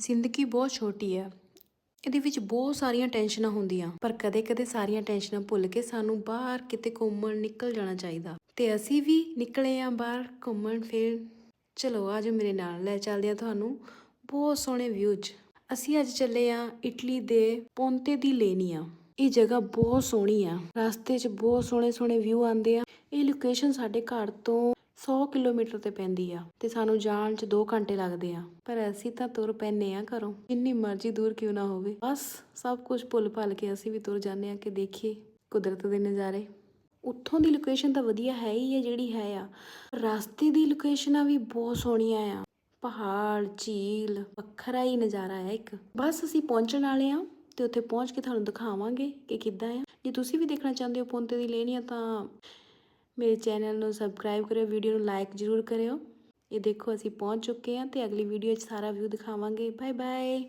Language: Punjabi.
ਜ਼ਿੰਦਗੀ ਬਹੁਤ ਛੋਟੀ ਆ। ਇਹਦੇ ਵਿੱਚ ਬਹੁਤ ਸਾਰੀਆਂ ਟੈਨਸ਼ਨਾਂ ਹੁੰਦੀਆਂ, ਪਰ ਕਦੇ-ਕਦੇ ਸਾਰੀਆਂ ਟੈਨਸ਼ਨਾਂ ਭੁੱਲ ਕੇ ਸਾਨੂੰ ਬਾਹਰ ਕਿਤੇ ਘੁੰਮਣ ਨਿਕਲ ਜਾਣਾ ਚਾਹੀਦਾ। ਤੇ ਅਸੀਂ ਵੀ ਨਿਕਲੇ ਆ ਬਾਹਰ ਘੁੰਮਣ ਫਿਰ। ਚਲੋ ਆ ਜਾਓ ਮੇਰੇ ਨਾਲ, ਲੈ ਚੱਲਦੇ ਆ ਤੁਹਾਨੂੰ ਬਹੁਤ ਸੋਹਣੇ ਵਿਊ 'ਚ। ਅਸੀਂ ਅੱਜ ਚੱਲੇ ਆ ਇਟਲੀ ਦੇ ਪੋਂਤੇ ਦੀ ਲੇਨੀਆ। ਇਹ ਜਗ੍ਹਾ ਬਹੁਤ ਸੋਹਣੀ ਆ, ਰਸਤੇ 'ਚ ਬਹੁਤ ਸੋਹਣੇ ਵਿਊ ਆਉਂਦੇ ਆ। ਇਹ ਲੋਕੇਸ਼ਨ ਸਾਡੇ ਘਰ ਤੋਂ 100 ਕਿਲੋਮੀਟਰ ਤੇ ਪੈਂਦੀ ਆ ਤੇ ਸਾਨੂੰ ਜਾਣ 'ਚ 2 ਘੰਟੇ ਲੱਗਦੇ ਆ, ਪਰ ਅਸੀਂ ਤਾਂ ਤੁਰ ਪੈਂਦੇ ਆ ਘਰੋਂ, ਜਿੰਨੀ ਮਰਜ਼ੀ ਦੂਰ ਕਿਉਂ ਨਾ ਹੋਵੇ। ਬਸ ਸਭ ਕੁਝ ਭੁੱਲ ਭੱਲ ਕੇ ਅਸੀਂ ਵੀ ਤੁਰ ਜਾਂਦੇ ਆ ਕਿ ਦੇਖੀਏ ਕੁਦਰਤ ਦੇ ਨਜ਼ਾਰੇ। ਉੱਥੋਂ ਦੀ ਲੋਕੇਸ਼ਨ ਤਾਂ ਵਧੀਆ ਹੈ ਹੀ ਹੈ ਜਿਹੜੀ ਹੈ ਆ, ਰਸਤੇ ਦੀ ਲੋਕੇਸ਼ਨਾਂ ਵੀ ਬਹੁਤ ਸੋਹਣੀਆਂ ਆ। ਪਹਾੜ, ਝੀਲ, ਵੱਖਰਾ ਹੀ ਨਜ਼ਾਰਾ ਹੈ ਇੱਕ। ਬਸ ਅਸੀਂ ਪਹੁੰਚਣ ਵਾਲੇ ਆ ਤੇ ਉੱਥੇ ਪਹੁੰਚ ਕੇ ਤੁਹਾਨੂੰ ਦਿਖਾਵਾਂਗੇ ਕਿ ਕਿੱਦਾਂ ਆ। ਜੇ ਤੁਸੀਂ ਵੀ ਦੇਖਣਾ ਚਾਹੁੰਦੇ ਹੋ ਪੋਂਤੇ ਦੀ ਲੇਨੀਆ ਤਾਂ ਮੇਰੇ ਚੈਨਲ ਨੂੰ ਸਬਸਕ੍ਰਾਈਬ ਕਰਿਓ, ਵੀਡੀਓ ਨੂੰ ਲਾਈਕ ਜ਼ਰੂਰ ਕਰਿਓ। ਇਹ ਦੇਖੋ ਅਸੀਂ ਪਹੁੰਚ ਚੁੱਕੇ ਹਾਂ ਤੇ ਅਗਲੀ ਵੀਡੀਓ 'ਚ ਸਾਰਾ ਵਿਊ ਦਿਖਾਵਾਂਗੇ। Bye bye.